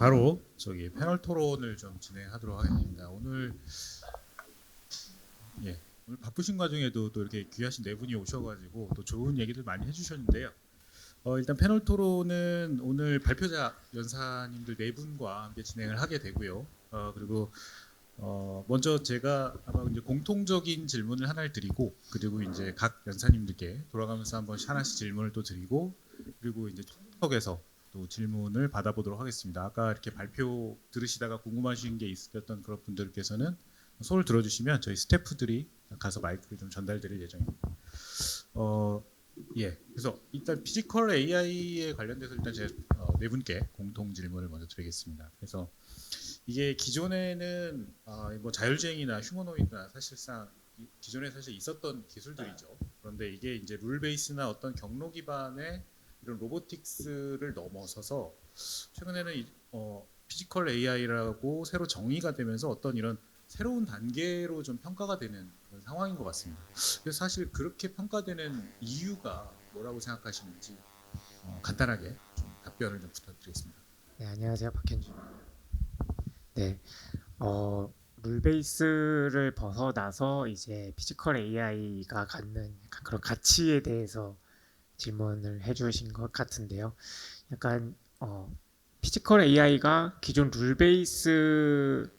바로 저기 패널 토론을 좀 진행하도록 하겠습니다. 오늘 바쁘신 와중에도 또 이렇게 귀하신 네 분이 오셔가지고 또 좋은 얘기들 많이 해주셨는데요. 일단 패널 토론은 오늘 발표자 연사님들 네 분과 함께 진행을 하게 되고요. 그리고 먼저 제가 아마 이제 공통적인 질문을 하나를 드리고, 그리고 이제 각 연사님들께 돌아가면서 한번 하나씩 질문을 또 드리고, 그리고 이제 톡에서 또 질문을 받아보도록 하겠습니다. 아까 이렇게 발표 들으시다가 궁금하신 게 있었던 그런 분들께서는 손을 들어주시면 저희 스태프들이 가서 마이크를 좀 전달드릴 예정입니다. 그래서 일단 피지컬 AI에 관련돼서 일단 제 네 분께 공통 질문을 먼저 드리겠습니다. 그래서 이게 기존에는 뭐 자율주행이나 휴머노이드나 사실상 기존에 사실 있었던 기술들이죠. 그런데 이게 이제 룰 베이스나 어떤 경로 기반의 이런 로보틱스를 넘어서서 최근에는 피지컬 AI라고 새로 정의가 되면서 어떤 이런 새로운 단계로 좀 평가가 되는 그런 상황인 것 같습니다. 그래서 사실 그렇게 평가되는 이유가 뭐라고 생각하시는지 간단하게 좀 답변을 좀 부탁드리겠습니다. 네, 안녕하세요. 박현주. 네, 룰베이스를 벗어나서 이제 피지컬 AI가 갖는 약간 그런 가치에 대해서 질문을 해주신 것 같은데요. 약간 피지컬 AI가 기존 룰베이스를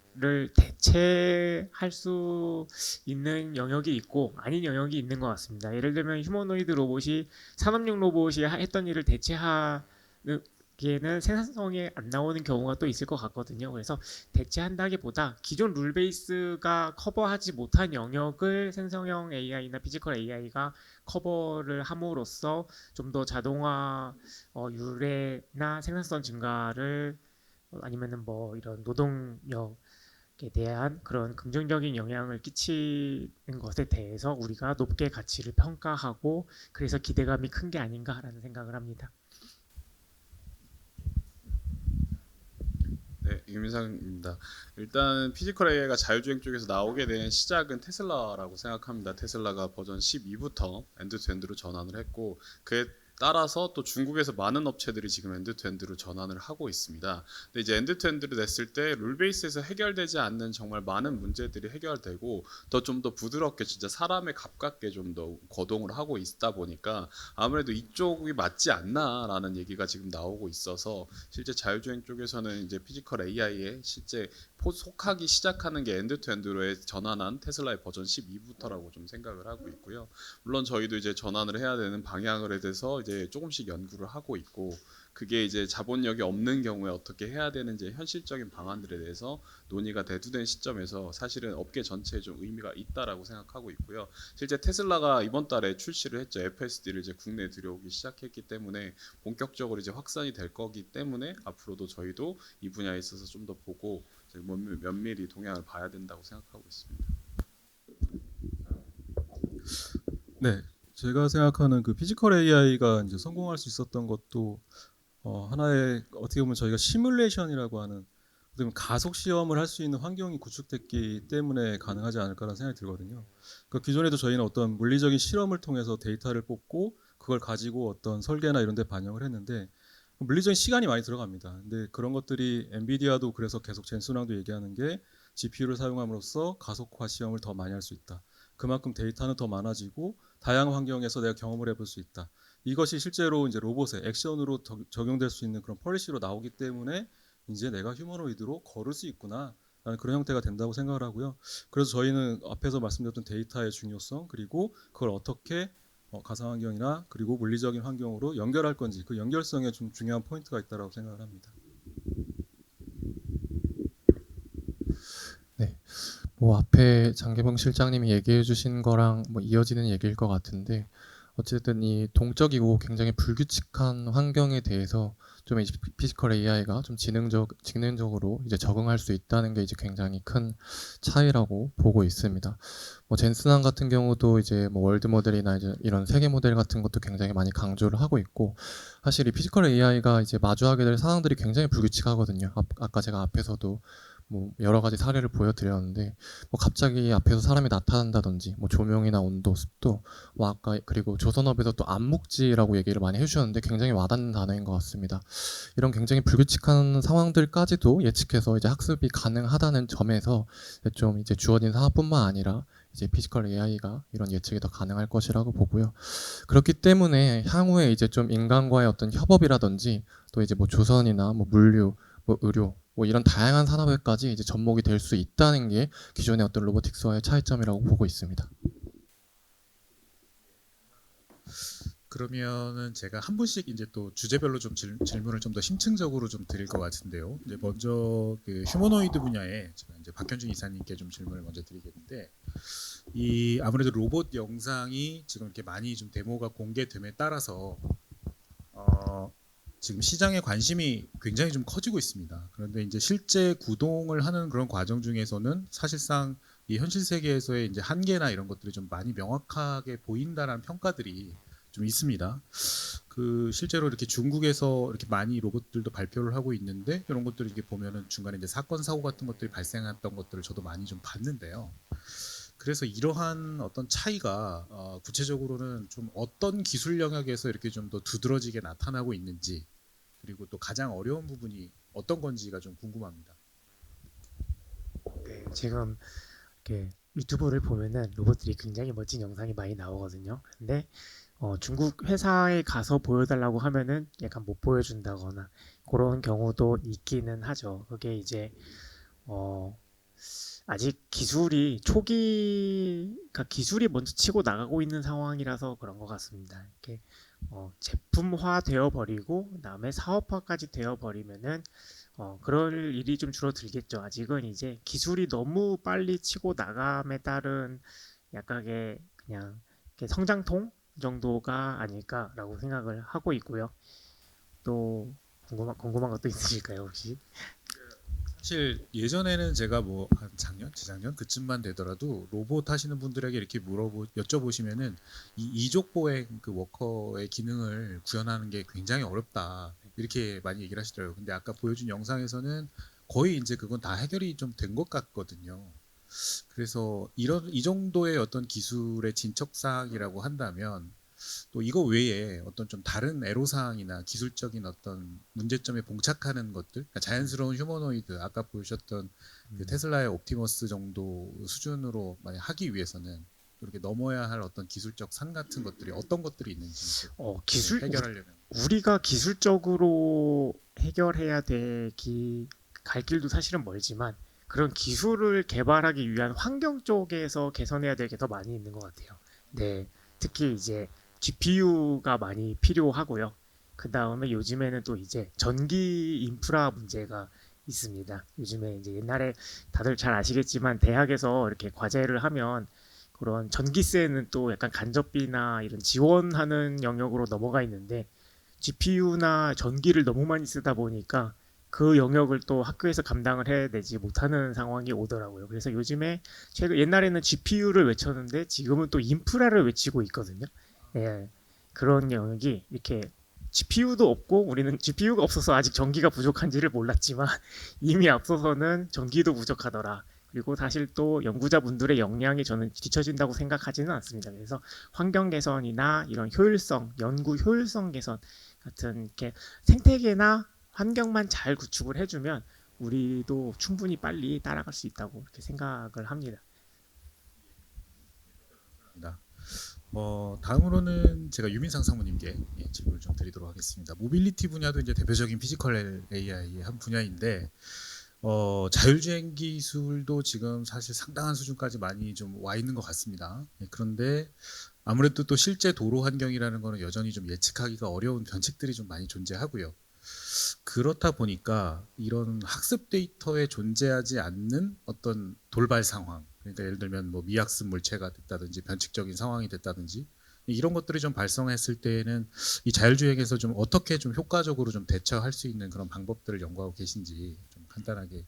대체할 수 있는 영역이 있고 아닌 영역이 있는 것 같습니다. 예를 들면 휴머노이드 로봇이 산업용 로봇이 했던 일을 대체하는 기에는 생산성이 안 나오는 경우가 또 있을 것 같거든요. 그래서 대체한다기보다 기존 룰 베이스가 커버하지 못한 영역을 생성형 AI나 피지컬 AI가 커버를 함으로써 좀 더 자동화 유래나 생산성 증가를 아니면은 뭐 이런 노동력에 대한 그런 긍정적인 영향을 끼치는 것에 대해서 우리가 높게 가치를 평가하고 그래서 기대감이 큰 게 아닌가라는 생각을 합니다. 네, 김민상입니다. 일단 피지컬 AI가 자율주행 쪽에서 나오게 된 시작은 테슬라라고 생각합니다. 테슬라가 버전 12부터 엔드투엔드로 전환을 했고 그에 따라서 또 중국에서 많은 업체들이 지금 엔드투엔드로 전환을 하고 있습니다. 근데 이제 엔드투엔드로 냈을 때 룰베이스에서 해결되지 않는 정말 많은 문제들이 해결되고 좀 더 부드럽게 진짜 사람에 가깝게 좀 더 거동을 하고 있다 보니까 아무래도 이쪽이 맞지 않나라는 얘기가 지금 나오고 있어서 실제 자율주행 쪽에서는 이제 피지컬 AI에 실제 속하기 시작하는 게 엔드투엔드로의 전환한 테슬라의 버전 12부터라고 좀 생각을 하고 있고요. 물론 저희도 이제 전환을 해야 되는 방향에 대해서 이제 조금씩 연구를 하고 있고 그게 이제 자본력이 없는 경우에 어떻게 해야 되는지 현실적인 방안들에 대해서 논의가 대두된 시점에서 사실은 업계 전체에 좀 의미가 있다라고 생각하고 있고요. 실제 테슬라가 이번 달에 출시를 했죠. FSD를 이제 국내에 들여오기 시작했기 때문에 본격적으로 이제 확산이 될 거기 때문에 앞으로도 저희도 이 분야에 있어서 좀 더 보고 면밀히 동향을 봐야 된다고 생각하고 있습니다. 네, 제가 생각하는 그 피지컬 AI가 이제 성공할 수 있었던 것도 하나의 어떻게 보면 저희가 시뮬레이션이라고 하는 그러면 가속 시험을 할 수 있는 환경이 구축됐기 때문에 가능하지 않을까라는 생각이 들거든요. 그러니까 기존에도 저희는 어떤 물리적인 실험을 통해서 데이터를 뽑고 그걸 가지고 어떤 설계나 이런 데 반영을 했는데 물리적인 시간이 많이 들어갑니다. 근데 그런 것들이 엔비디아도 그래서 계속 젠슨왕도 얘기하는 게 GPU를 사용함으로써 가속화 시험을 더 많이 할 수 있다. 그만큼 데이터는 더 많아지고 다양한 환경에서 내가 경험을 해볼 수 있다. 이것이 실제로 이제 로봇에 액션으로 적용될 수 있는 그런 폴리시로 나오기 때문에 이제 내가 휴머노이드로 걸을 수 있구나 라는 그런 형태가 된다고 생각을 하고요. 그래서 저희는 앞에서 말씀드렸던 데이터의 중요성 그리고 그걸 어떻게 가상환경이나 그리고 물리적인 환경으로 연결할 건지 그 연결성에 좀 중요한 포인트가 있다고 생각을 합니다. 네, 뭐 앞에 장계봉 실장님이 얘기해 주신 거랑 뭐 이어지는 얘기일 것 같은데 어쨌든 이 동적이고 굉장히 불규칙한 환경에 대해서 좀 이제 피지컬 AI가 좀 지능적으로 이제 적응할 수 있다는 게 이제 굉장히 큰 차이라고 보고 있습니다. 뭐 젠슨왕 같은 경우도 이제 뭐 월드 모델이나 이제 이런 세계 모델 같은 것도 굉장히 많이 강조를 하고 있고 사실 이 피지컬 AI가 이제 마주하게 될 상황들이 굉장히 불규칙하거든요. 아까 제가 앞에서도 뭐 여러 가지 사례를 보여드렸는데 뭐 갑자기 앞에서 사람이 나타난다든지 뭐 조명이나 온도, 습도 뭐 아까 그리고 조선업에서 또 암묵지라고 얘기를 많이 해주셨는데 굉장히 와닿는 단어인 것 같습니다. 이런 굉장히 불규칙한 상황들까지도 예측해서 이제 학습이 가능하다는 점에서 좀 이제 주어진 상황뿐만 아니라 이제 피지컬 AI가 이런 예측이 더 가능할 것이라고 보고요. 그렇기 때문에 향후에 이제 좀 인간과의 어떤 협업이라든지 또 이제 뭐 조선이나 뭐 물류, 뭐 의료 뭐 이런 다양한 산업에까지 이제 접목이 될 수 있다는 게 기존의 어떤 로보틱스와의 차이점이라고 보고 있습니다. 그러면은 제가 한 분씩 이제 또 주제별로 좀 질문을 좀 더 심층적으로 좀 드릴 것 같은데요. 이제 먼저 그 휴머노이드 분야에 제가 이제 박현중 이사님께 좀 질문을 먼저 드리겠는데, 이 아무래도 로봇 영상이 지금 이렇게 많이 좀 데모가 공개됨에 따라서 지금 시장의 관심이 굉장히 좀 커지고 있습니다. 그런데 이제 실제 구동을 하는 그런 과정 중에서는 사실상 이 현실 세계에서의 이제 한계나 이런 것들이 좀 많이 명확하게 보인다라는 평가들이 좀 있습니다. 그 실제로 이렇게 중국에서 이렇게 많이 로봇들도 발표를 하고 있는데, 이런 것들을 이렇게 보면은 중간에 이제 사건 사고 같은 것들이 발생했던 것들을 저도 많이 좀 봤는데요. 그래서 이러한 어떤 차이가 구체적으로는 좀 어떤 기술 영역에서 이렇게 좀 더 두드러지게 나타나고 있는지, 그리고 또 가장 어려운 부분이 어떤 건지가 좀 궁금합니다. 네, 지금 이렇게 유튜브를 보면은 로봇들이 굉장히 멋진 영상이 많이 나오거든요. 근데 중국 회사에 가서 보여달라고 하면은 약간 못 보여준다거나 그런 경우도 있기는 하죠. 그게 이제 아직 기술이 그러니까 기술이 먼저 치고 나가고 있는 상황이라서 그런 것 같습니다. 이렇게 제품화 되어 버리고 그다음에 사업화까지 되어 버리면은 그럴 일이 좀 줄어들겠죠. 아직은 이제 기술이 너무 빨리 치고 나감에 따른 약간의 그냥 이렇게 성장통 정도가 아닐까라고 생각을 하고 있고요. 또 궁금한 것도 있으실까요, 혹시? 사실 예전에는 제가 뭐 한 작년, 재작년 그쯤만 되더라도 로봇 하시는 분들에게 이렇게 여쭤보시면은 이 이족 보행 그 워커의 기능을 구현하는 게 굉장히 어렵다, 이렇게 많이 얘기를 하시더라고요. 근데 아까 보여준 영상에서는 거의 이제 그건 다 해결이 좀 된 것 같거든요. 그래서 이 정도의 어떤 기술의 진척사항이라고 한다면, 또 이거 외에 어떤 좀 다른 애로사항이나 기술적인 어떤 문제점에 봉착하는 것들, 그러니까 자연스러운 휴머노이드, 아까 보여주셨던 그 테슬라의 옵티머스 정도 수준으로 만약 하기 위해서는 이렇게 넘어야 할 어떤 기술적 산 같은 것들이 어떤 것들이 있는지 해결하려면. 우리가 기술적으로 해결해야 갈 길도 사실은 멀지만 그런 기술을 개발하기 위한 환경 쪽에서 개선해야 될 게 더 많이 있는 것 같아요. 네, 특히 이제 GPU가 많이 필요하고요. 그 다음에 요즘에는 또 이제 전기 인프라 문제가 있습니다. 요즘에 이제 옛날에 다들 잘 아시겠지만 대학에서 이렇게 과제를 하면 그런 전기세는 또 약간 간접비나 이런 지원하는 영역으로 넘어가 있는데 GPU나 전기를 너무 많이 쓰다 보니까 그 영역을 또 학교에서 감당을 해내지 못하는 상황이 오더라고요. 그래서 요즘에 옛날에는 GPU를 외쳤는데 지금은 또 인프라를 외치고 있거든요. 예, 그런 영역이 이렇게 GPU도 없고 우리는 GPU가 없어서 아직 전기가 부족한지를 몰랐지만 이미 앞서서는 전기도 부족하더라. 그리고 사실 또 연구자분들의 역량이 저는 뒤처진다고 생각하지는 않습니다. 그래서 환경 개선이나 이런 효율성, 연구 효율성 개선 같은 이렇게 생태계나 환경만 잘 구축을 해주면 우리도 충분히 빨리 따라갈 수 있다고 이렇게 생각을 합니다. 다음으로는 제가 유민상 상무님께 질문을 좀 드리도록 하겠습니다. 모빌리티 분야도 이제 대표적인 피지컬 AI의 한 분야인데, 자율주행 기술도 지금 사실 상당한 수준까지 많이 좀 와 있는 것 같습니다. 그런데 아무래도 또 실제 도로 환경이라는 거는 여전히 좀 예측하기가 어려운 변칙들이 좀 많이 존재하고요. 그렇다 보니까 이런 학습 데이터에 존재하지 않는 어떤 돌발 상황, 그러니까 예를 들면 뭐 미학습 물체가 됐다든지 변칙적인 상황이 됐다든지 이런 것들이 좀 발생했을 때에는 이 자율주행에서 좀 어떻게 좀 효과적으로 좀 대처할 수 있는 그런 방법들을 연구하고 계신지 좀 간단하게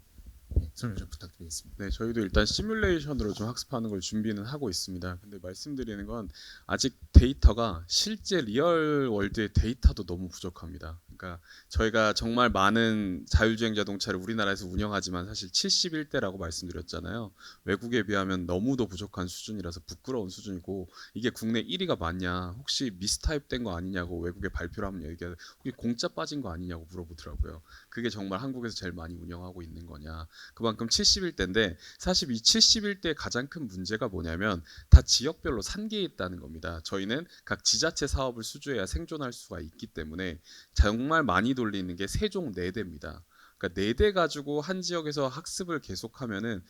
설명 좀 부탁드리겠습니다. 네, 저희도 일단 시뮬레이션으로 좀 학습하는 걸 준비는 하고 있습니다. 근데 말씀드리는 건 아직 데이터가 실제 리얼 월드의 데이터도 너무 부족합니다. 그러니까 저희가 정말 많은 자율주행 자동차를 우리나라에서 운영하지만 사실 71대라고 말씀드렸잖아요. 외국에 비하면 너무도 부족한 수준이라서 부끄러운 수준이고, 이게 국내 1위가 맞냐, 혹시 미스타입된 거 아니냐고 외국에 발표를 하면 얘기하는데 혹시 공짜 빠진 거 아니냐고 물어보더라고요. 그게 정말 한국에서 제일 많이 운영하고 있는 거냐. 그만큼 71대인데 사실 이 71대의 가장 큰 문제가 뭐냐면 다 지역별로 산계에 있다는 겁니다. 저희는 각 지자체 사업을 수주해야 생존할 수가 있기 때문에 정말 많이 돌리는 게 세종 4대입니다. 그러니까 4대 가지고 한 지역에서 학습을 계속하면은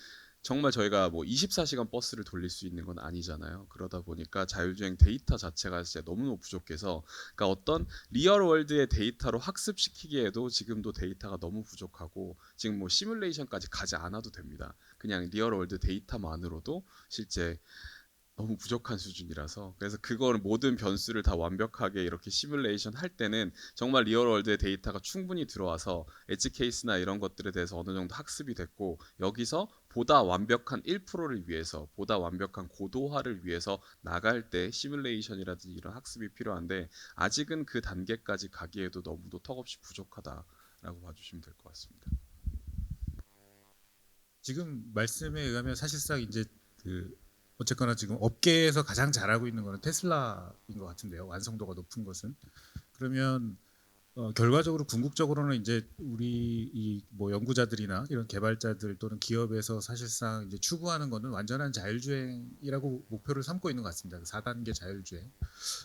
정말 저희가 뭐 24시간 버스를 돌릴 수 있는 건 아니잖아요. 그러다 보니까 자율주행 데이터 자체가 진짜 너무너무 부족해서, 그러니까 어떤 리얼 월드의 데이터로 학습시키기에도 지금도 데이터가 너무 부족하고, 지금 뭐 시뮬레이션까지 가지 않아도 됩니다. 그냥 리얼 월드 데이터만으로도 실제 너무 부족한 수준이라서, 그래서 그걸 모든 변수를 다 완벽하게 이렇게 시뮬레이션 할 때는 정말 리얼 월드의 데이터가 충분히 들어와서 엣지 케이스나 이런 것들에 대해서 어느 정도 학습이 됐고, 여기서 보다 완벽한 1%를 위해서, 보다 완벽한 고도화를 위해서 나갈 때 시뮬레이션이라든지 이런 학습이 필요한데, 아직은 그 단계까지 가기에도 너무도 턱없이 부족하다라고 봐주시면 될 것 같습니다. 지금 말씀에 의하면 사실상 이제 그 어쨌거나 지금 업계에서 가장 잘하고 있는 거는 테슬라인 것 같은데요. 완성도가 높은 것은. 그러면 결과적으로 궁극적으로는 이제 우리 이 뭐 연구자들이나 이런 개발자들 또는 기업에서 사실상 이제 추구하는 거는 완전한 자율주행이라고 목표를 삼고 있는 것 같습니다. 4단계 자율주행.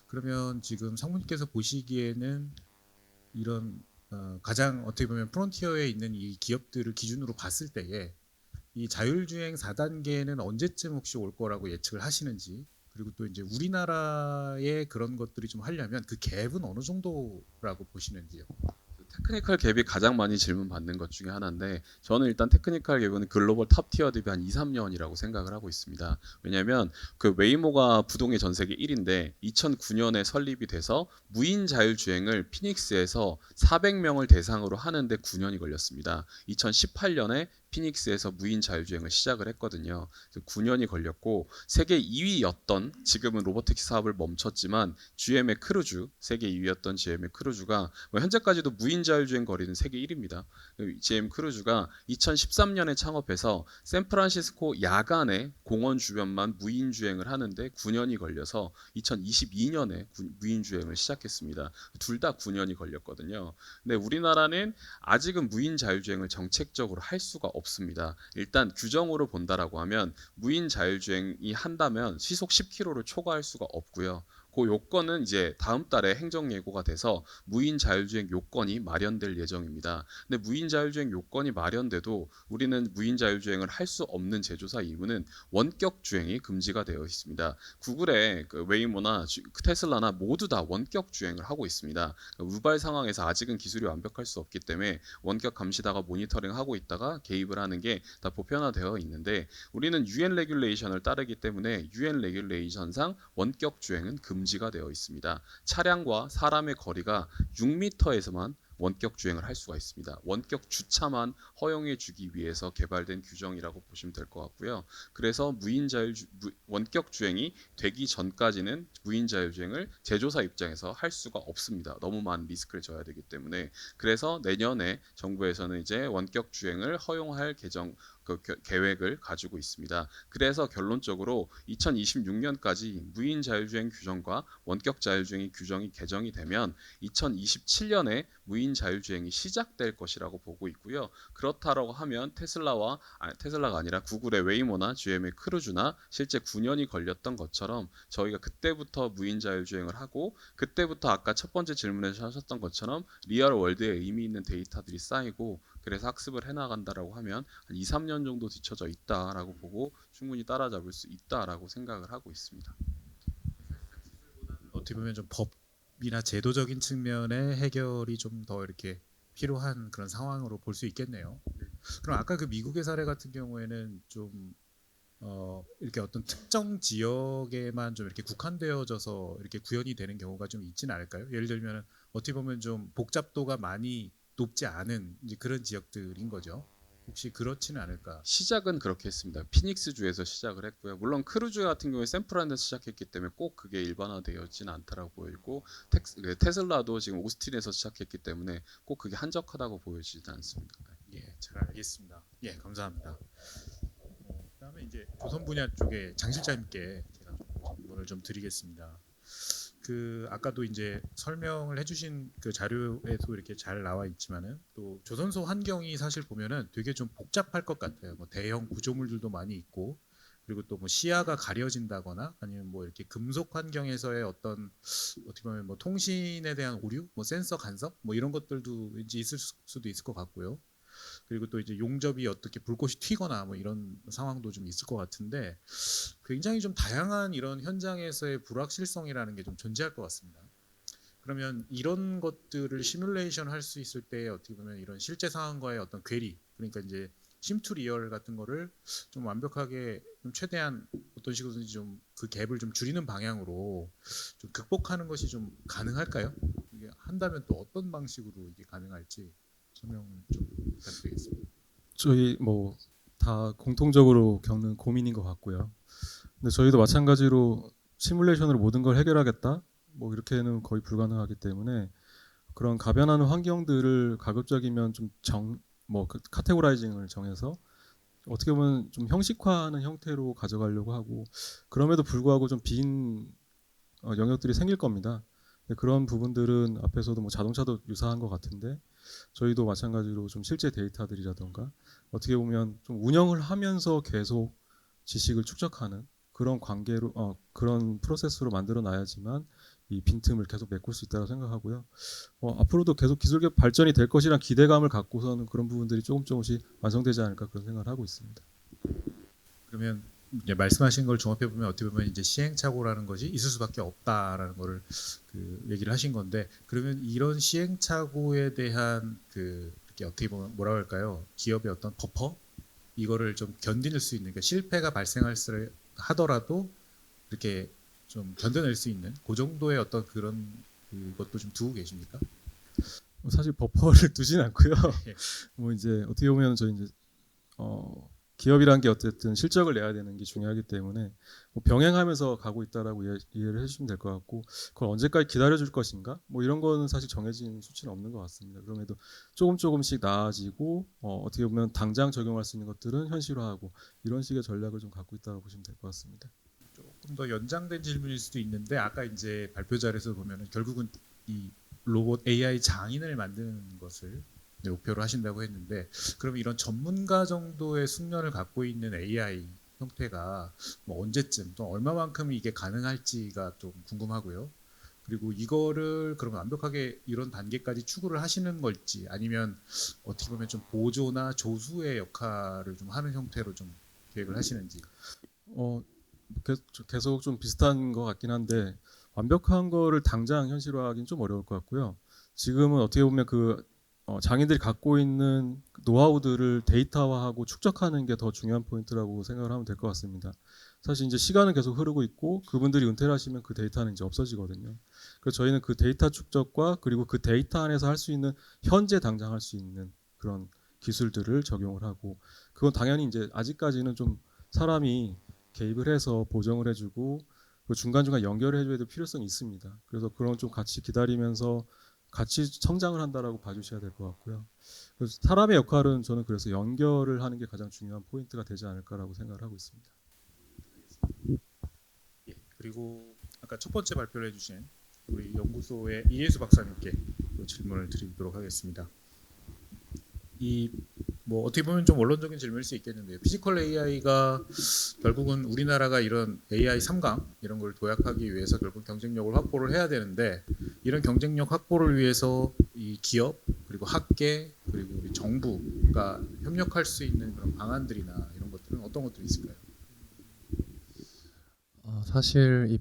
그러면 지금 성문님께서 보시기에는 이런 가장 어떻게 보면 프론티어에 있는 이 기업들을 기준으로 봤을 때에 이 자율주행 4단계는 언제쯤 혹시 올 거라고 예측을 하시는지, 그리고 또 이제 우리나라에 그런 것들이 좀 하려면 그 갭은 어느 정도라고 보시는지요? 테크니컬 갭이 가장 많이 질문 받는 것 중에 하나인데, 저는 일단 테크니컬 갭은 글로벌 탑 티어 대비 한 2, 3년이라고 생각을 하고 있습니다. 왜냐하면 그 웨이모가 부동의 전 세계 1위인데 2009년에 설립이 돼서 무인 자율주행을 피닉스에서 400명을 대상으로 하는데 9년이 걸렸습니다. 2018년에 피닉스에서 무인 자율주행을 시작을 했거든요. 9년이 걸렸고, 세계 2위였던, 지금은 로보틱스 사업을 멈췄지만 GM의 크루즈, 세계 2위였던 GM의 크루즈가 뭐 현재까지도 무인 자율주행 거리는 세계 1위입니다. GM 크루즈가 2013년에 창업해서 샌프란시스코 야간에 공원 주변만 무인 주행을 하는데 9년이 걸려서 2022년에 무인 주행을 시작했습니다. 둘 다 9년이 걸렸거든요. 근데 우리나라는 아직은 무인 자율주행을 정책적으로 할 수가 없습니다. 일단 규정으로 본다라고 하면 무인 자율주행이 한다면 시속 10km를 초과할 수가 없고요. 그 요건은 이제 다음 달에 행정 예고가 돼서 무인 자율주행 요건이 마련될 예정입니다. 근데 무인 자율주행 요건이 마련돼도 우리는 무인 자율주행을 할 수 없는 제조사 이유는 원격 주행이 금지가 되어 있습니다. 구글의 그 웨이모나 테슬라나 모두 다 원격 주행을 하고 있습니다. 우발 상황에서 아직은 기술이 완벽할 수 없기 때문에 원격 감시다가 모니터링하고 있다가 개입을 하는 게 다 보편화되어 있는데, 우리는 UN 레귤레이션을 따르기 때문에 UN 레귤레이션상 원격 주행은 금지가 되어 있습니다. 차량과 사람의 거리가 6m에서만 원격 주행을 할 수가 있습니다. 원격 주차만 허용해 주기 위해서 개발된 규정이라고 보시면 될 것 같고요. 그래서 원격 주행이 되기 전까지는 무인 자율주행을 제조사 입장에서 할 수가 없습니다. 너무 많은 리스크를 져야 되기 때문에. 그래서 내년에 정부에서는 이제 원격 주행을 허용할 계획을 가지고 있습니다. 그래서 결론적으로 2026년까지 무인 자율주행 규정과 원격 자율주행 규정이 개정이 되면 2027년에 무인 자율주행이 시작될 것이라고 보고 있고요. 그렇다라고 하면 테슬라가 아니라 구글의 웨이모나 GM의 크루즈나 실제 9년이 걸렸던 것처럼 저희가 그때부터 무인 자율주행을 하고, 그때부터 아까 첫 번째 질문에서 하셨던 것처럼 리얼 월드에 의미 있는 데이터들이 쌓이고, 그래서 학습을 해나간다라고 하면 한 2, 3년 정도 뒤쳐져 있다라고 보고 충분히 따라잡을 수 있다라고 생각을 하고 있습니다. 어떻게 보면 좀 법이나 제도적인 측면의 해결이 좀 더 이렇게 필요한 그런 상황으로 볼 수 있겠네요. 그럼 아까 그 미국의 사례 같은 경우에는 좀 이렇게 어떤 특정 지역에만 좀 이렇게 국한되어져서 이렇게 구현이 되는 경우가 좀 있지는 않을까요? 예를 들면 어떻게 보면 좀 복잡도가 많이 높지 않은 이제 그런 지역들인 거죠. 혹시 그렇지는 않을까? 시작은 그렇게 했습니다. 피닉스주에서 시작을 했고요. 물론 크루즈 같은 경우에 샌프란에서 시작했기 때문에 꼭 그게 일반화되어지는 않다라고 보이고 테슬라도 지금 오스틴에서 시작했기 때문에 꼭 그게 한적하다고 보여지지 않습니다. 예, 잘 알겠습니다. 예, 감사합니다. 그다음에 이제 조선 분야 쪽에 장 실장님께 제가 좀 질문을 좀 드리겠습니다. 그 아까도 이제 설명을 해주신 그 자료에도 이렇게 잘 나와 있지만은 또 조선소 환경이 사실 보면은 되게 좀 복잡할 것 같아요. 뭐 대형 구조물들도 많이 있고 그리고 또 뭐 시야가 가려진다거나 아니면 뭐 이렇게 금속 환경에서의 어떤 어떻게 보면 뭐 통신에 대한 오류, 뭐 센서 간섭, 뭐 이런 것들도 왠지 있을 수도 있을 것 같고요. 그리고 또 이제 용접이 어떻게 불꽃이 튀거나 뭐 이런 상황도 좀 있을 것 같은데 굉장히 좀 다양한 이런 현장에서의 불확실성이라는 게 좀 존재할 것 같습니다. 그러면 이런 것들을 시뮬레이션 할 수 있을 때 어떻게 보면 이런 실제 상황과의 어떤 괴리, 그러니까 이제 심투 리얼 같은 거를 좀 완벽하게 좀 최대한 어떤 식으로든지 좀 그 갭을 좀 줄이는 방향으로 좀 극복하는 것이 좀 가능할까요? 이게 한다면 또 어떤 방식으로 이게 가능할지 설명 좀 부탁드리겠습니다. 저희 뭐 다 공통적으로 겪는 고민인 것 같고요. 근데 저희도 마찬가지로 시뮬레이션으로 모든 걸 해결하겠다, 뭐 이렇게는 거의 불가능하기 때문에 그런 가변하는 환경들을 가급적이면 좀 카테고라이징을 정해서 어떻게 보면 좀 형식화하는 형태로 가져가려고 하고, 그럼에도 불구하고 좀 빈 영역들이 생길 겁니다. 근데 그런 부분들은 앞에서도 뭐 자동차도 유사한 것 같은데 저희도 마찬가지로 좀 실제 데이터들이라던가 어떻게 보면 좀 운영을 하면서 계속 지식을 축적하는 그런 관계로 그런 프로세스로 만들어 놔야지만 이 빈틈을 계속 메꿀 수 있다고 생각하고요. 앞으로도 계속 기술 발전이 될 것이란 기대감을 갖고서는 그런 부분들이 조금씩 완성되지 않을까 그런 생각을 하고 있습니다. 그러면 이제 말씀하신 걸 종합해 보면 어떻게 보면 이제 시행착오라는 것이 있을 수밖에 없다라는 거를 그 얘기를 하신 건데, 그러면 이런 시행착오에 대한 그 이렇게 어떻게 보면 뭐라 할까요? 기업의 어떤 버퍼 이거를 좀 견딜 수 있는, 그러니까 실패가 하더라도 이렇게 좀 견뎌낼 수 있는 그 정도의 어떤 그런 것도 좀 두고 계십니까? 사실 버퍼를 두진 않고요. 예. 뭐 이제 어떻게 보면 저희 이제 기업이란 게 어쨌든 실적을 내야 되는 게 중요하기 때문에 뭐 병행하면서 가고 있다라고 이해를 해주시면 될 것 같고, 그걸 언제까지 기다려줄 것인가 뭐 이런 거는 사실 정해진 수치는 없는 것 같습니다. 그럼에도 조금씩 나아지고 어떻게 보면 당장 적용할 수 있는 것들은 현실화하고 이런 식의 전략을 좀 갖고 있다고 보시면 될 것 같습니다. 조금 더 연장된 질문일 수도 있는데 아까 이제 발표 자료에서 보면은 결국은 이 로봇 AI 장인을 만드는 것을 목표로 하신다고 했는데, 그럼 이런 전문가 정도의 숙련을 갖고 있는 AI 형태가 뭐 언제쯤 또 얼마만큼 이게 가능할지가 좀 궁금하고요. 그리고 이거를 그러면 완벽하게 이런 단계까지 추구를 하시는 걸지 아니면 어떻게 보면 좀 보조나 조수의 역할을 좀 하는 형태로 좀 계획을 하시는지. 어, 계속 좀 비슷한 것 같긴 한데 완벽한 거를 당장 현실화하기는 좀 어려울 것 같고요. 지금은 어떻게 보면 장인들이 갖고 있는 노하우들을 데이터화하고 축적하는 게 더 중요한 포인트라고 생각을 하면 될 것 같습니다. 사실 이제 시간은 계속 흐르고 있고 그분들이 은퇴를 하시면 그 데이터는 이제 없어지거든요. 그래서 저희는 그 데이터 축적과 그리고 그 데이터 안에서 할 수 있는 현재 당장 할 수 있는 그런 기술들을 적용을 하고, 그건 당연히 이제 아직까지는 좀 사람이 개입을 해서 보정을 해주고 중간중간 연결을 해줘야 될 필요성이 있습니다. 그래서 그런 좀 같이 기다리면서 같이 성장을 한다라고 봐주셔야 될 것 같고요. 그래서 사람의 역할은 저는 그래서 연결을 하는 게 가장 중요한 포인트가 되지 않을까라고 생각을 하고 있습니다. 예, 그리고 아까 첫 번째 발표를 해주신 우리 연구소의 이혜수 박사님께 또 질문을 드리도록 하겠습니다. 이 뭐 어떻게 보면 좀 원론적인 질문일 수 있겠는데요. 피지컬 AI가 결국은 우리나라가 이런 AI 3강 이런 걸 도약하기 위해서 결국 경쟁력을 확보를 해야 되는데, 이런 경쟁력 확보를 위해서 이 기업 그리고 학계 그리고 우리 정부가 협력할 수 있는 그런 방안들이나 이런 것들은 어떤 것들이 있을까요? 사실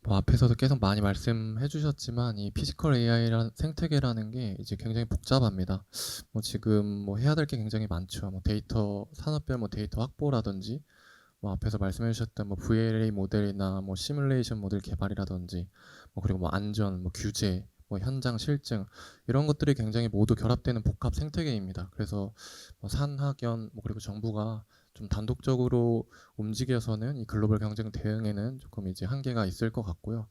뭐 앞에서도 계속 많이 말씀해 주셨지만 이 피지컬 AI라는 생태계라는 게 이제 굉장히 복잡합니다. 뭐 지금 뭐 해야 될 게 굉장히 많죠. 뭐 데이터 산업별 뭐 데이터 확보라든지 뭐 앞에서 말씀해 주셨던 뭐 VLA 모델이나 뭐 시뮬레이션 모델 개발이라든지 뭐 그리고 뭐 안전, 뭐 규제, 뭐 현장 실증 이런 것들이 굉장히 모두 결합되는 복합 생태계입니다. 그래서 뭐 산학연 뭐 그리고 정부가 좀 단독적으로 움직여서는 이 글로벌 경쟁 대응에는 조금 이제 한계가 있을 것 같고요.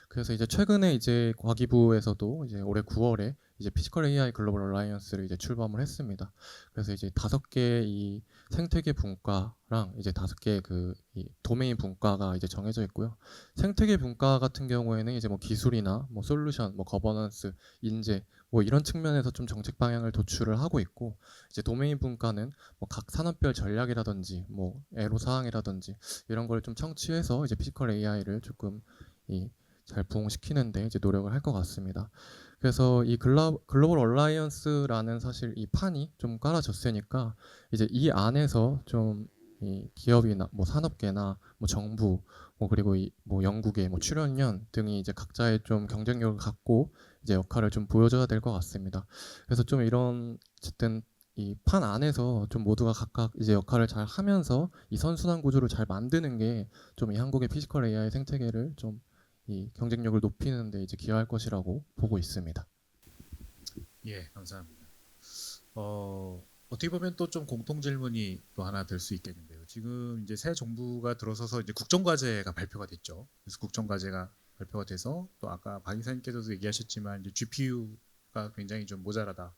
그래서 이제 최근에 이제 과기부에서도 이제 올해 9월에 이제 피지컬 AI 글로벌 얼라이언스를 이제 출범을 했습니다. 그래서 이제 5개 이 생태계 분과랑 이제 5개 그 이 도메인 분과가 이제 정해져 있고요. 생태계 분과 같은 경우에는 이제 뭐 기술이나 뭐 솔루션, 뭐 거버넌스, 인재 뭐 이런 측면에서 좀 정책 방향을 도출을 하고 있고 이제 도메인 분과는 뭐 각 산업별 전략이라든지 뭐 애로 사항이라든지 이런 걸 좀 청취해서 이제 피지컬 AI를 조금 잘 부흥시키는데 이제 노력을 할 것 같습니다. 그래서 이 글로벌 얼라이언스라는 사실 이 판이 좀 깔아졌으니까 이제 이 안에서 좀 이 기업이나 뭐 산업계나 뭐 정부 뭐 그리고 이 뭐 영국의 뭐 출연연 등이 이제 각자의 좀 경쟁력을 갖고 이제 역할을 좀 보여줘야 될 것 같습니다. 그래서 좀 이런 어쨌든 이 판 안에서 좀 모두가 각각 이제 역할을 잘 하면서 이 선순환 구조를 잘 만드는 게 좀 이 한국의 피지컬 AI 생태계를 좀 이 경쟁력을 높이는 데 이제 기여할 것이라고 보고 있습니다. 예, 감사합니다. 어떻게 보면 또 좀 공통 질문이 또 하나 될 수 있겠는데요. 지금 이제 새 정부가 들어서서 이제 국정과제가 발표가 됐죠. 그래서 국정과제가 발표가 돼서 또 아까 박 이사님께서도 얘기하셨지만 이제 GPU가 굉장히 좀 모자라다.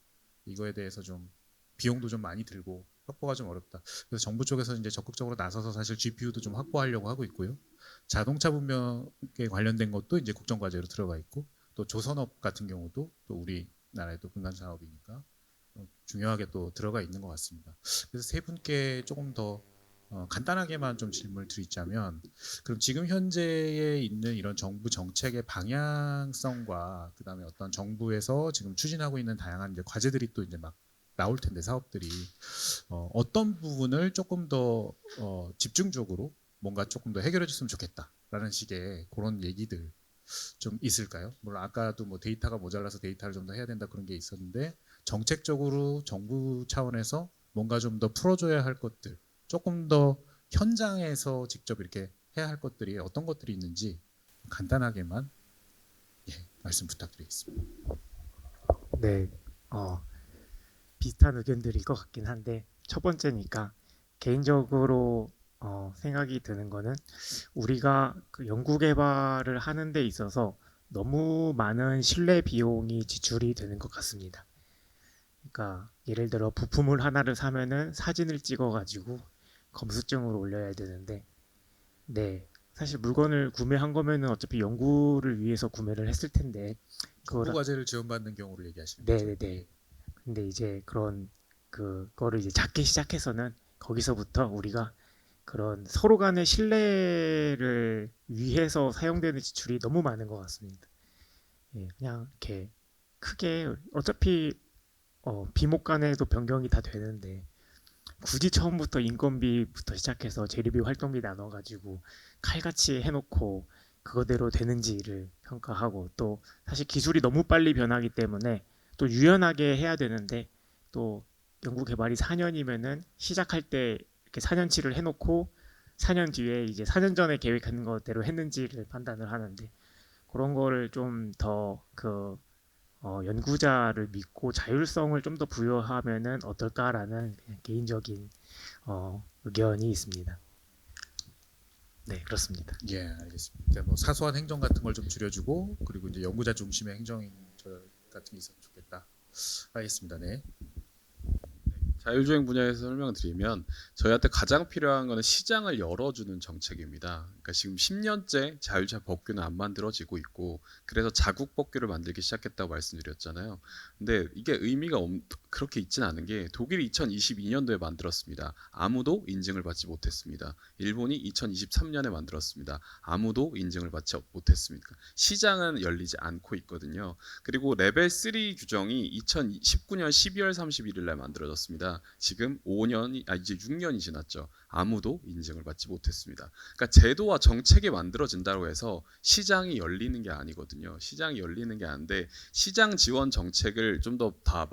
이거에 대해서 좀 비용도 좀 많이 들고 확보가 좀 어렵다. 그래서 정부 쪽에서 이제 적극적으로 나서서 사실 GPU도 좀 확보하려고 하고 있고요. 자동차 분명에 관련된 것도 이제 국정과제로 들어가 있고 또 조선업 같은 경우도 또 우리나라의 또 군간 산업이니까 중요하게 또 들어가 있는 것 같습니다. 그래서 세 분께 조금 더 간단하게만 좀 질문을 드리자면 그럼 지금 현재에 있는 이런 정부 정책의 방향성과 그다음에 어떤 정부에서 지금 추진하고 있는 다양한 이제 과제들이 또 이제 막 나올 텐데 사업들이 어떤 부분을 조금 더 집중적으로 뭔가 조금 더 해결해 줬으면 좋겠다라는 식의 그런 얘기들 좀 있을까요? 물론 아까도 뭐 데이터가 모자라서 데이터를 좀 더 해야 된다 그런 게 있었는데 정책적으로 정부 차원에서 뭔가 좀 더 풀어줘야 할 것들 조금 더 현장에서 직접 이렇게 해야 할 것들이 어떤 것들이 있는지 간단하게만 말씀 부탁드리겠습니다. 네, 비슷한 의견들일 것 같긴 한데 첫 번째니까 개인적으로 생각이 드는 거는 우리가 그 연구 개발을 하는 데 있어서 너무 많은 신뢰 비용이 지출이 되는 것 같습니다. 그러니까 예를 들어 부품을 하나를 사면은 사진을 찍어가지고 검수증을 올려야 되는데, 네, 사실 물건을 구매한 거면은 어차피 연구를 위해서 구매를 했을 텐데 정부 그걸 과제를 지원받는 경우를 얘기하시는 거죠? 네네네. 근데 이제 그런 그거를 이제 작게 시작해서는 거기서부터 우리가 그런 서로 간의 신뢰를 위해서 사용되는 지출이 너무 많은 것 같습니다. 예, 그냥 이렇게 크게 어차피 비목 간에도 변경이 다 되는데 굳이 처음부터 인건비부터 시작해서 재료비 활동비 나눠가지고 칼같이 해놓고 그거대로 되는지를 평가하고 또 사실 기술이 너무 빨리 변하기 때문에 또 유연하게 해야 되는데 또 연구 개발이 4년이면은 시작할 때 이렇게 4년치를 해놓고 4년 뒤에 이제 4년 전에 계획한 것대로 했는지를 판단을 하는데 그런 거를 좀 더 연구자를 믿고 자율성을 좀 더 부여하면은 어떨까라는 그냥 개인적인 의견이 있습니다. 네, 그렇습니다. 예, 알겠습니다. 뭐 사소한 행정 같은 걸 좀 줄여주고 그리고 이제 연구자 중심의 행정 같은 게 있으면 좋겠다. 알겠습니다. 네. 자율주행 분야에서 설명드리면 저희한테 가장 필요한 것은 시장을 열어주는 정책입니다. 그러니까 지금 10년째 자율주행 법규는 안 만들어지고 있고 그래서 자국 법규를 만들기 시작했다고 말씀드렸잖아요. 근데 이게 의미가 그렇게 있지는 않은 게 독일이 2022년도에 만들었습니다. 아무도 인증을 받지 못했습니다. 일본이 2023년에 만들었습니다. 아무도 인증을 받지 못했습니다. 시장은 열리지 않고 있거든요. 그리고 레벨 3 규정이 2019년 12월 31일 날 만들어졌습니다. 지금 5년이 이제 6년이 지났죠. 아무도 인증을 받지 못했습니다. 그러니까 제도와 정책이 만들어진다고 해서 시장이 열리는 게 아니거든요. 시장이 열리는 게 아닌데 시장 지원 정책을 좀 더 다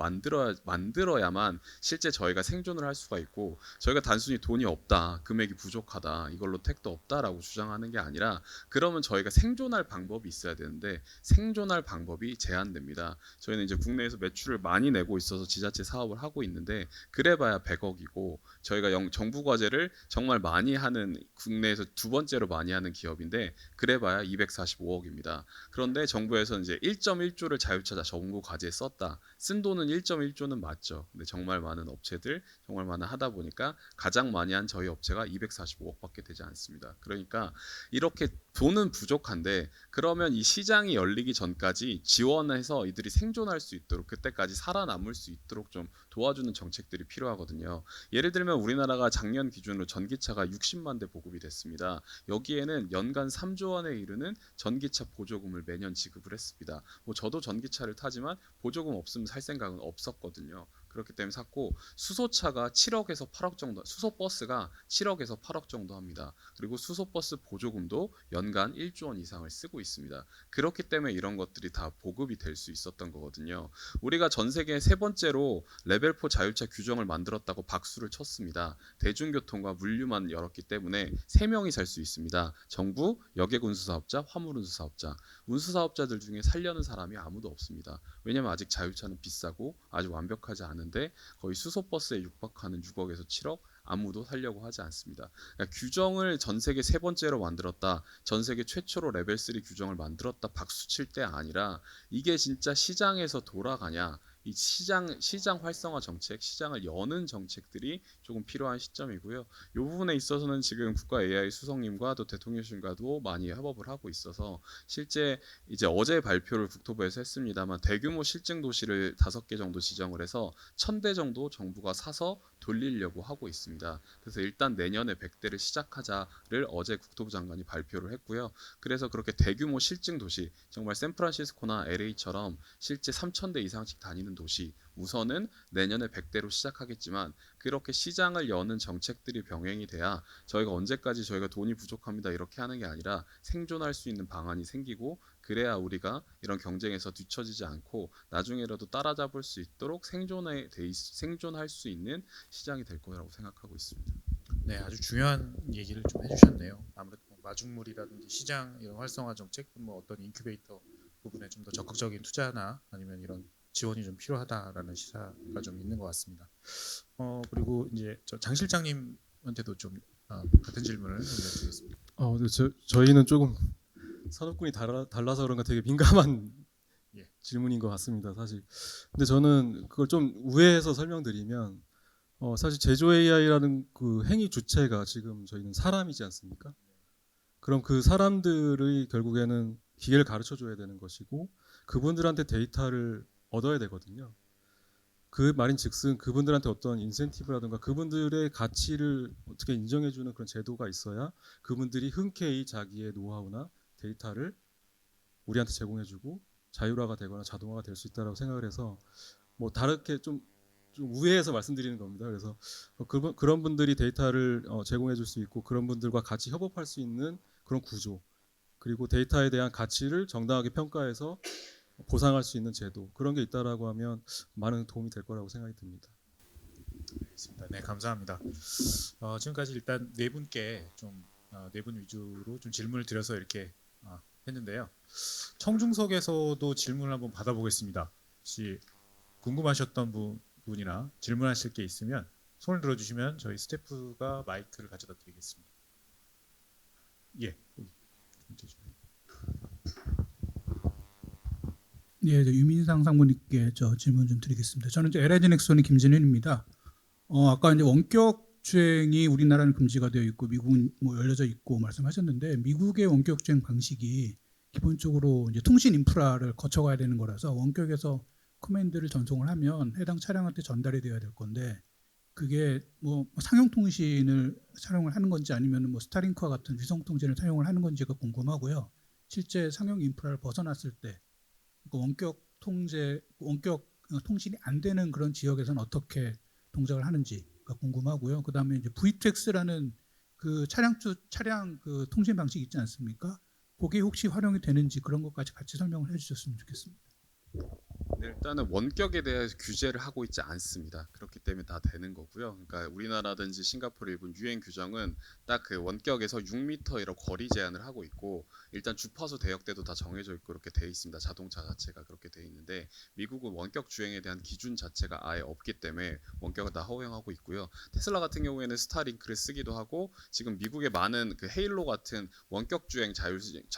만들어야만 실제 저희가 생존을 할 수가 있고, 저희가 단순히 돈이 없다, 금액이 부족하다, 이걸로 택도 없다라고 주장하는 게 아니라, 그러면 저희가 생존할 방법이 있어야 되는데 생존할 방법이 제한됩니다. 저희는 이제 국내에서 매출을 많이 내고 있어서 지자체 사업을 하고 있는데 그래봐야 100억이고, 저희가 정부 과제를 정말 많이 하는, 국내에서 두 번째로 많이 하는 기업인데 그래봐야 245억입니다. 그런데 정부에서는 이제 1.1조를 자율차 정부 과제에 썼다. 쓴 돈은 1.1조는 맞죠. 근데 정말 많은 업체들, 정말 많은 하다 보니까 가장 많이 한 저희 업체가 245억밖에 되지 않습니다. 그러니까 이렇게 돈은 부족한데, 그러면 이 시장이 열리기 전까지 지원해서 이들이 생존할 수 있도록, 그때까지 살아남을 수 있도록 좀 도와주는 정책들이 필요하거든요. 예를 들면 우리나라가 작년 기준으로 전기차가 60만 대 보급이 됐습니다. 여기에는 연간 3조 원에 이르는 전기차 보조금을 매년 지급을 했습니다. 뭐 저도 전기차를 타지만 보조금 없으면 살 생각은 없었거든요. 그렇기 때문에 샀고, 수소차가 7억에서 8억 정도, 수소버스가 7억에서 8억 정도 합니다. 그리고 수소버스 보조금도 연간 1조 원 이상을 쓰고 있습니다. 그렇기 때문에 이런 것들이 다 보급이 될 수 있었던 거거든요. 우리가 전 세계 세 번째로 레벨 4 자율차 규정을 만들었다고 박수를 쳤습니다. 대중교통과 물류만 열었기 때문에 3명이 살 수 있습니다. 정부, 여객운수사업자, 화물운수사업자. 운수사업자들 중에 살려는 사람이 아무도 없습니다. 왜냐하면 아직 자율차는 비싸고 아직 완벽하지 않은데, 거의 수소버스에 육박하는 6억에서 7억, 아무도 살려고 하지 않습니다. 그러니까 규정을 전 세계 세 번째로 만들었다, 전 세계 최초로 레벨 3 규정을 만들었다 박수 칠 때 아니라, 이게 진짜 시장에서 돌아가냐, 이 시장 활성화 정책, 시장을 여는 정책들이 조금 필요한 시점이고요. 이 부분에 있어서는 지금 국가 AI 수석님과 또 대통령실과도 많이 협업을 하고 있어서, 실제 이제 어제 발표를 국토부에서 했습니다만 대규모 실증 도시를 5개 정도 지정을 해서 1000대 정도 정부가 사서 돌리려고 하고 있습니다. 그래서 일단 내년에 100대를 시작하자를 어제 국토부 장관이 발표를 했고요. 그래서 그렇게 대규모 실증 도시, 정말 샌프란시스코나 LA처럼 실제 3000대 이상씩 다니는 도시, 우선은 내년에 100대로 시작하겠지만, 그렇게 시장을 여는 정책들이 병행이 돼야 저희가 언제까지 저희가 돈이 부족합니다 이렇게 하는 게 아니라 생존할 수 있는 방안이 생기고, 그래야 우리가 이런 경쟁에서 뒤처지지 않고 나중에라도 따라잡을 수 있도록 생존할 수 있는 시장이 될 거라고 생각하고 있습니다. 네, 아주 중요한 얘기를 좀 해주셨네요. 아무래도 뭐 마중물이라든지 시장 이런 활성화 정책, 뭐 어떤 인큐베이터 부분에 좀 더 적극적인 투자나 아니면 이런 지원이 좀 필요하다라는 시사가 좀 있는 것 같습니다. 그리고 이제 장 실장님한테도 좀 같은 질문을 드리겠습니다. 근데 저희는 조금 산업군이 달라서 그런가 되게 민감한 예. 질문인 것 같습니다, 사실. 근데 저는 그걸 좀 우회해서 설명드리면, 사실 제조 AI라는 그 행위 주체가 지금 저희는 사람이지 않습니까? 그럼 그 사람들의 결국에는 기계를 가르쳐 줘야 되는 것이고, 그분들한테 데이터를 얻어야 되거든요. 그 말인즉슨 그분들한테 어떤 인센티브라든가 그분들의 가치를 어떻게 인정해주는 그런 제도가 있어야 그분들이 흔쾌히 자기의 노하우나 데이터를 우리한테 제공해주고 자율화가 되거나 자동화가 될 수 있다고 생각을 해서, 뭐 다르게 좀 우회해서 말씀드리는 겁니다. 그래서 그런 분들이 데이터를 제공해줄 수 있고, 그런 분들과 같이 협업할 수 있는 그런 구조, 그리고 데이터에 대한 가치를 정당하게 평가해서 보상할 수 있는 제도, 그런 게 있다라고 하면 많은 도움이 될 거라고 생각이 듭니다. 알겠습니다. 네, 감사합니다. 지금까지 일단 네 분께 좀 네 분 위주로 좀 질문을 드려서 이렇게 했는데요. 청중석에서도 질문을 한번 받아보겠습니다. 혹시 궁금하셨던 부분이나 질문하실 게 있으면 손을 들어주시면 저희 스태프가 마이크를 가져다 드리겠습니다. 예. 예, 유민상 상무님께 질문 좀 드리겠습니다. 저는 LIG 넥슨의 김진현입니다. 아까 이제 원격 주행이 우리나라는 금지가 되어 있고 미국은 뭐 열려져 있고 말씀하셨는데, 미국의 원격 주행 방식이 기본적으로 이제 통신 인프라를 거쳐가야 되는 거라서 원격에서 커맨드를 전송을 하면 해당 차량한테 전달이 되어야 될 건데, 그게 뭐 상용 통신을 사용을 하는 건지 아니면 뭐 스타링크와 같은 위성 통신을 사용을 하는 건지가 궁금하고요. 실제 상용 인프라를 벗어났을 때 원격 통신이 안 되는 그런 지역에서는 어떻게 동작을 하는지 궁금하고요. 그다음에 이제 V2X라는 그 차량 그 통신 방식 있지 않습니까? 그게 혹시 활용이 되는지 그런 것까지 같이 설명을 해주셨으면 좋겠습니다. 네, 일단은 원격에 대해서 규제를 하고 있지 않습니다. 그렇기 때문에 다 되는 거고요. 그러니까 우리나라든지 싱가포르 일본 유행 규정은 딱 그 원격에서 6m이라고 거리 제한을 하고 있고 일단 주파수 대역대도 다 정해져 있고 그렇게 돼 있습니다. 자동차 자체가 그렇게 돼 있는데 미국은 원격 주행에 대한 기준 자체가 아예 없기 때문에 원격을 다 허용하고 있고요. 테슬라 같은 경우에는 스타링크를 쓰기도 하고 지금 미국의 많은 그 헤일로 같은 원격 주행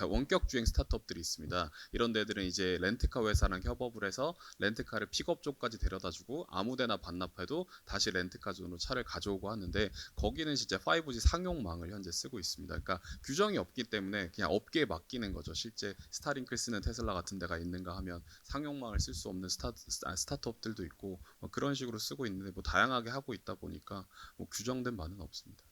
원격 주행 스타트업들이 있습니다. 이런 데들은 이제 렌트카 회사랑 협업을 해서 렌트카를 픽업 쪽까지 데려다주고 아무데나 반납해도 다시 렌트카 존으로 차를 가져오고 하는데 거기는 진짜 5G 상용망을 현재 쓰고 있습니다. 그러니까 규정이 없기 때문에 그냥 업계에 맡기는 거죠. 실제 스타링크를 쓰는 테슬라 같은 데가 있는가 하면 상용망을 쓸 수 없는 스타트업들도 있고 뭐 그런 식으로 쓰고 있는데 뭐 다양하게 하고 있다 보니까 뭐 규정된 바는 없습니다.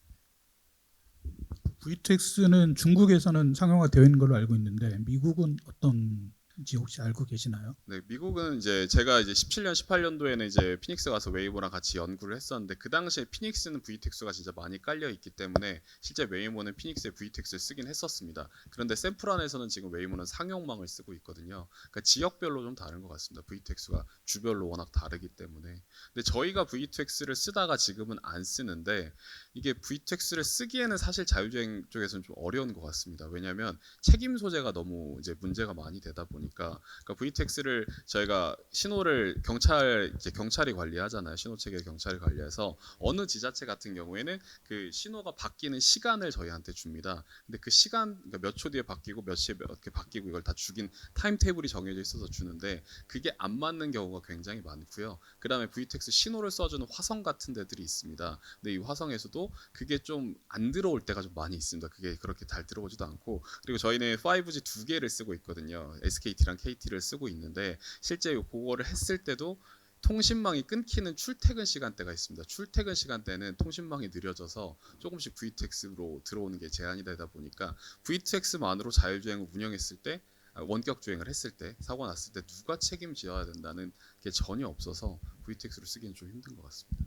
V2X는 중국에서는 상용화 되어 있는 걸로 알고 있는데 미국은 어떤지 혹시 알고 계시나요? 네, 미국은 이제 제가 이제 17년, 18년도에는 이제 피닉스 가서 웨이모랑 같이 연구를 했었는데 그 당시에 피닉스는 VTX가 진짜 많이 깔려 있기 때문에 실제 웨이모는 피닉스의 VTX를 쓰긴 했었습니다. 그런데 샌프란에서는 지금 웨이모는 상용망을 쓰고 있거든요. 그러니까 지역별로 좀 다른 것 같습니다. VTX가 주별로 워낙 다르기 때문에. 근데 저희가 VTX를 쓰다가 지금은 안 쓰는데 이게 VTX를 쓰기에는 사실 자율주행 쪽에서는 좀 어려운 것 같습니다. 왜냐하면 책임 소재가 너무 이제 문제가 많이 되다 보니까 그러니까 VTX를 저희가 신호를 경찰이 관리하잖아요. 신호 체계 경찰이 관리해서 어느 지자체 같은 경우에는 그 신호가 바뀌는 시간을 저희한테 줍니다. 근데 그 시간 그러니까 몇 초 뒤에 바뀌고 몇 시에 몇 개 바뀌고 이걸 다 죽인 타임 테이블이 정해져 있어서 주는데 그게 안 맞는 경우가 굉장히 많고요. 그다음에 VTX 신호를 써주는 화성 같은 데들이 있습니다. 근데 이 화성에서도 그게 좀 안 들어올 때가 좀 많이 있습니다. 그게 그렇게 잘 들어오지도 않고 그리고 저희는 5G 두 개를 쓰고 있거든요. SKT랑 KT를 쓰고 있는데 실제 그거를 했을 때도 통신망이 끊기는 출퇴근 시간대가 있습니다. 출퇴근 시간대는 통신망이 느려져서 조금씩 VTX로 들어오는 게 제한이 되다 보니까 VTX만으로 자율주행을 운영했을 때 원격 주행을 했을 때 사고 났을 때 누가 책임져야 된다는 게 전혀 없어서 VTX로 쓰기는 좀 힘든 것 같습니다.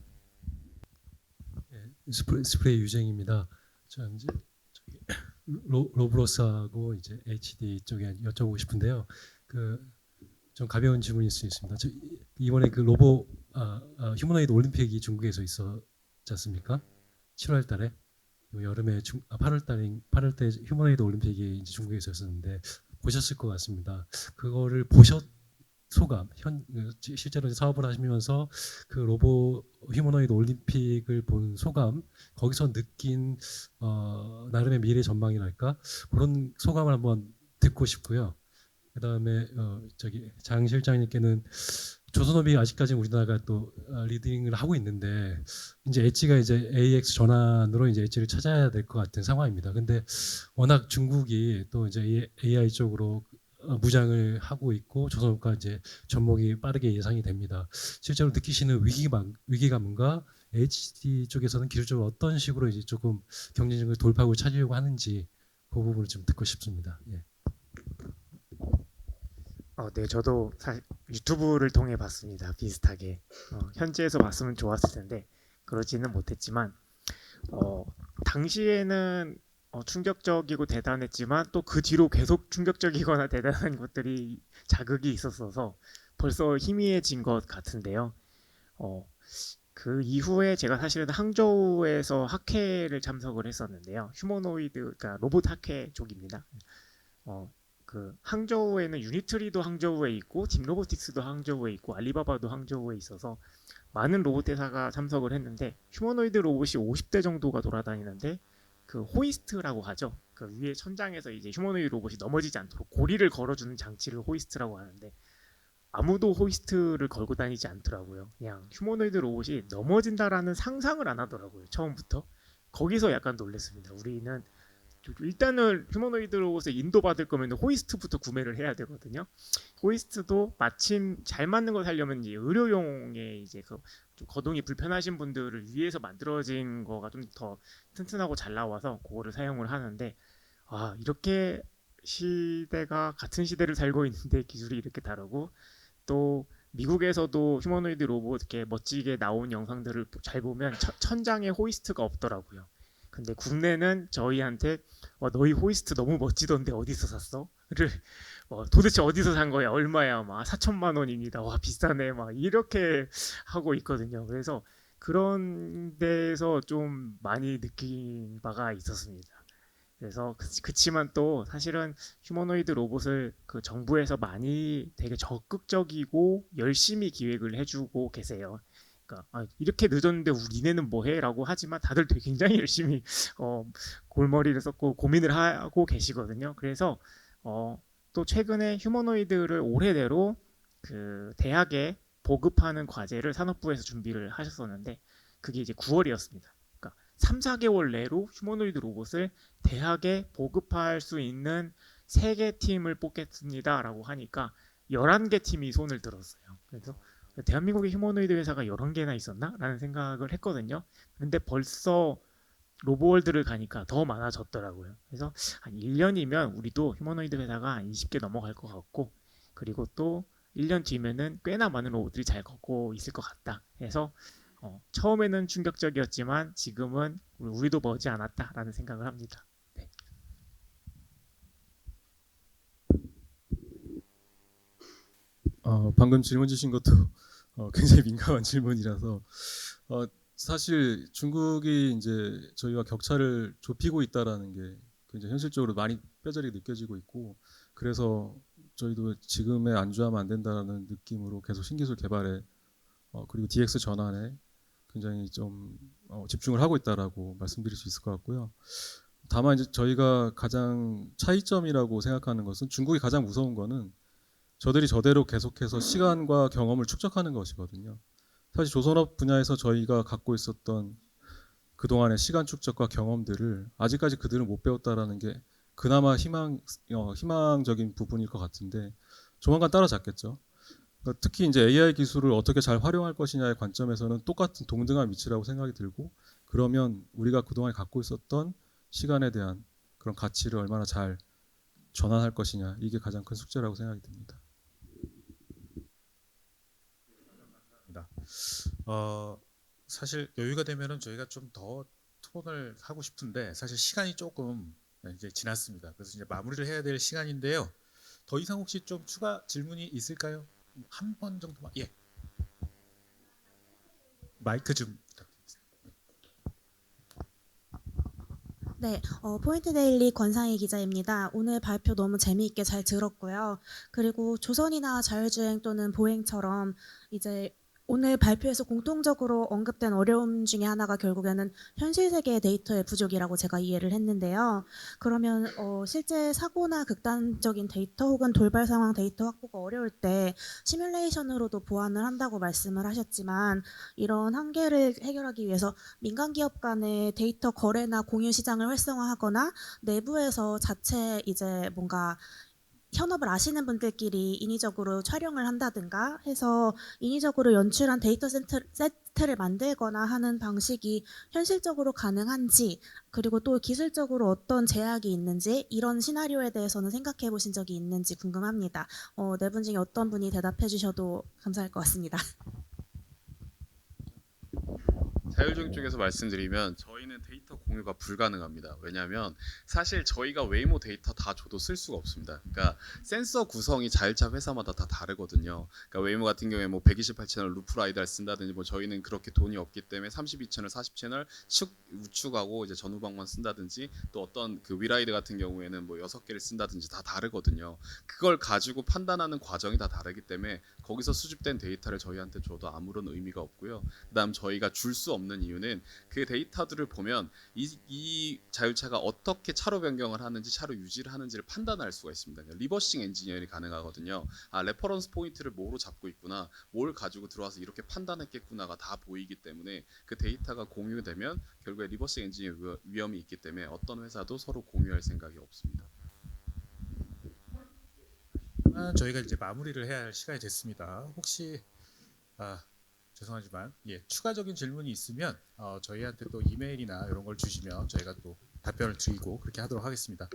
예, 스프레이 유쟁입니다. 저 이제 저기 로브로스하고 이제 HD 쪽에 여쭤보고 싶은데요. 그 좀 가벼운 질문일 수 있습니다. 이번에 그 휴머노이드 올림픽이 중국에서 있었지 않습니까? 7월달에 여름에 8월때 휴머노이드 올림픽이 이제 중국에서 있었는데 보셨을 것 같습니다. 그거를 소감, 실제로 사업을 하시면서 그 휴머노이드 올림픽을 본 소감, 거기서 느낀 나름의 미래 전망이랄까 그런 소감을 한번 듣고 싶고요. 그다음에 장 실장님께는 조선업이 아직까지 우리나라가 또 리딩을 하고 있는데 이제 엣지가 이제 AX 전환으로 이제 엣지를 찾아야 될 것 같은 상황입니다. 근데 워낙 중국이 또 이제 AI 쪽으로 무장을 하고 있고 조선업과 이제 접목이 빠르게 예상이 됩니다. 실제로 느끼시는 위기감과 HD 쪽에서는 기술적으로 어떤 식으로 이제 조금 경쟁력을 돌파구를 찾으려고 하는지 그 부분을 좀 듣고 싶습니다. 예. 네, 저도 사실 유튜브를 통해 봤습니다. 비슷하게 현지에서 봤으면 좋았을 텐데 그러지는 못했지만 당시에는 충격적이고 대단했지만 또 그 뒤로 계속 충격적이거나 대단한 것들이 자극이 있었어서 벌써 희미해진 것 같은데요. 그 이후에 제가 사실은 항저우에서 학회를 참석을 했었는데요. 휴머노이드, 그러니까 로봇 학회 쪽입니다. 그 항저우에는 유니트리도 항저우에 있고 딥로보틱스도 항저우에 있고 알리바바도 항저우에 있어서 많은 로봇 회사가 참석을 했는데 휴머노이드 로봇이 50대 정도가 돌아다니는데 그 호이스트라고 하죠. 그 위에 천장에서 이제 휴머노이드 로봇이 넘어지지 않도록 고리를 걸어주는 장치를 호이스트라고 하는데 아무도 호이스트를 걸고 다니지 않더라고요. 그냥 휴머노이드 로봇이 넘어진다라는 상상을 안 하더라고요. 처음부터. 거기서 약간 놀랐습니다. 우리는 일단은 휴머노이드 로봇을 인도받을 거면 호이스트부터 구매를 해야 되거든요. 호이스트도 마침 잘 맞는 걸 사려면 이제 의료용에 이제 좀 거동이 불편하신 분들을 위해서 만들어진 거가 좀 더 튼튼하고 잘 나와서 그거를 사용을 하는데 이렇게 같은 시대를 살고 있는데 기술이 이렇게 다르고 또 미국에서도 휴머노이드 로봇 이렇게 멋지게 나온 영상들을 잘 보면 천장에 호이스트가 없더라고요. 근데 국내는 저희한테 너희 호이스트 너무 멋지던데 어디서 샀어? 를 도대체 어디서 산 거야? 얼마야? 막 4천만 원입니다. 와 비싸네. 막 이렇게 하고 있거든요. 그래서 그런 데서 좀 많이 느낀 바가 있었습니다. 그래서 그치만 또 사실은 휴머노이드 로봇을 그 정부에서 많이 되게 적극적이고 열심히 기획을 해주고 계세요. 그러니까 이렇게 늦었는데 니네는 뭐해? 라고 하지만 다들 되게 굉장히 열심히 골머리를 썼고 고민을 하고 계시거든요. 그래서 또 최근에 휴머노이드를 올해대로 그 대학에 보급하는 과제를 산업부에서 준비를 하셨었는데 그게 이제 9월이었습니다. 그러니까 3, 4개월 내로 휴머노이드 로봇을 대학에 보급할 수 있는 3개 팀을 뽑겠습니다라고 하니까 11개 팀이 손을 들었어요. 그래서 대한민국의 휴머노이드 회사가 11개나 있었나? 라는 생각을 했거든요. 근데 벌써 로보월드를 가니까 더 많아졌더라고요. 그래서 한 1년이면 우리도 휴머노이드 회사가 한 20개 넘어갈 것 같고 그리고 또 1년 뒤면은 꽤나 많은 로봇들이 잘 걷고 있을 것 같다. 그래서 처음에는 충격적이었지만 지금은 우리도 머지 않았다라는 생각을 합니다. 네. 방금 질문 주신 것도 굉장히 민감한 질문이라서 사실 중국이 이제 저희와 격차를 좁히고 있다라는 게 굉장히 현실적으로 많이 뼈저리 느껴지고 있고 그래서 저희도 지금에 안주하면 안 된다는 느낌으로 계속 신기술 개발에 그리고 DX 전환에 굉장히 좀 집중을 하고 있다라고 말씀드릴 수 있을 것 같고요. 다만 이제 저희가 가장 차이점이라고 생각하는 것은 중국이 가장 무서운 거는 저들이 저대로 계속해서 시간과 경험을 축적하는 것이거든요. 사실 조선업 분야에서 저희가 갖고 있었던 그동안의 시간 축적과 경험들을 아직까지 그들은 못 배웠다라는 게 그나마 희망적인 부분일 것 같은데 조만간 따라잡겠죠. 그러니까 특히 이제 AI 기술을 어떻게 잘 활용할 것이냐의 관점에서는 똑같은 동등한 위치라고 생각이 들고 그러면 우리가 그동안 갖고 있었던 시간에 대한 그런 가치를 얼마나 잘 전환할 것이냐 이게 가장 큰 숙제라고 생각이 듭니다. 사실 여유가 되면은 저희가 좀 더 토론을 하고 싶은데 사실 시간이 조금 이제 지났습니다. 그래서 이제 마무리를 해야 될 시간인데요. 더 이상 혹시 좀 추가 질문이 있을까요? 한 번 정도만. 예. 마이크 좀 부탁드리겠습니다. 네, 포인트 데일리 권상희 기자입니다. 오늘 발표 너무 재미있게 잘 들었고요. 그리고 조선이나 자율주행 또는 보행처럼 이제 오늘 발표에서 공통적으로 언급된 어려움 중에 하나가 결국에는 현실 세계의 데이터의 부족이라고 제가 이해를 했는데요. 그러면 실제 사고나 극단적인 데이터 혹은 돌발 상황 데이터 확보가 어려울 때 시뮬레이션으로도 보완을 한다고 말씀을 하셨지만 이런 한계를 해결하기 위해서 민간 기업 간의 데이터 거래나 공유 시장을 활성화하거나 내부에서 자체 이제 뭔가 현업을 아시는 분들끼리 인위적으로 촬영을 한다든가 해서 인위적으로 연출한 데이터 세트를 만들거나 하는 방식이 현실적으로 가능한지 그리고 또 기술적으로 어떤 제약이 있는지 이런 시나리오에 대해서는 생각해 보신 적이 있는지 궁금합니다. 네 분 중에 어떤 분이 대답해 주셔도 감사할 것 같습니다. 자율주행 쪽에서 말씀드리면 저희는 데이터 공유가 불가능합니다. 왜냐하면 사실 저희가 웨이모 데이터 다 줘도 쓸 수가 없습니다. 그러니까 센서 구성이 자율차 회사마다 다 다르거든요. 그러니까 웨이모 같은 경우에 뭐 128채널 루프라이다를 쓴다든지 뭐 저희는 그렇게 돈이 없기 때문에 32채널, 40채널 우측하고 이제 전후방만 쓴다든지 또 어떤 그 위라이드 같은 경우에는 뭐 6개를 쓴다든지 다 다르거든요. 그걸 가지고 판단하는 과정이 다 다르기 때문에 거기서 수집된 데이터를 저희한테 줘도 아무런 의미가 없고요. 그다음 저희가 줄 수 없는 이유는 그 데이터들을 보면 이 자율차가 어떻게 차로 변경을 하는지 차로 유지를 하는지를 판단할 수가 있습니다. 리버싱 엔지니어링이 가능하거든요. 레퍼런스 포인트를 뭐로 잡고 있구나, 뭘 가지고 들어와서 이렇게 판단했겠구나가 다 보이기 때문에 그 데이터가 공유되면 결국에 리버싱 엔지니어 위험이 있기 때문에 어떤 회사도 서로 공유할 생각이 없습니다. 저희가 이제 마무리를 해야 할 시간이 됐습니다. 혹시 죄송하지만 추가적인 질문이 있으면 저희한테 또 이메일이나 이런 걸 주시면 저희가 또 답변을 드리고 그렇게 하도록 하겠습니다.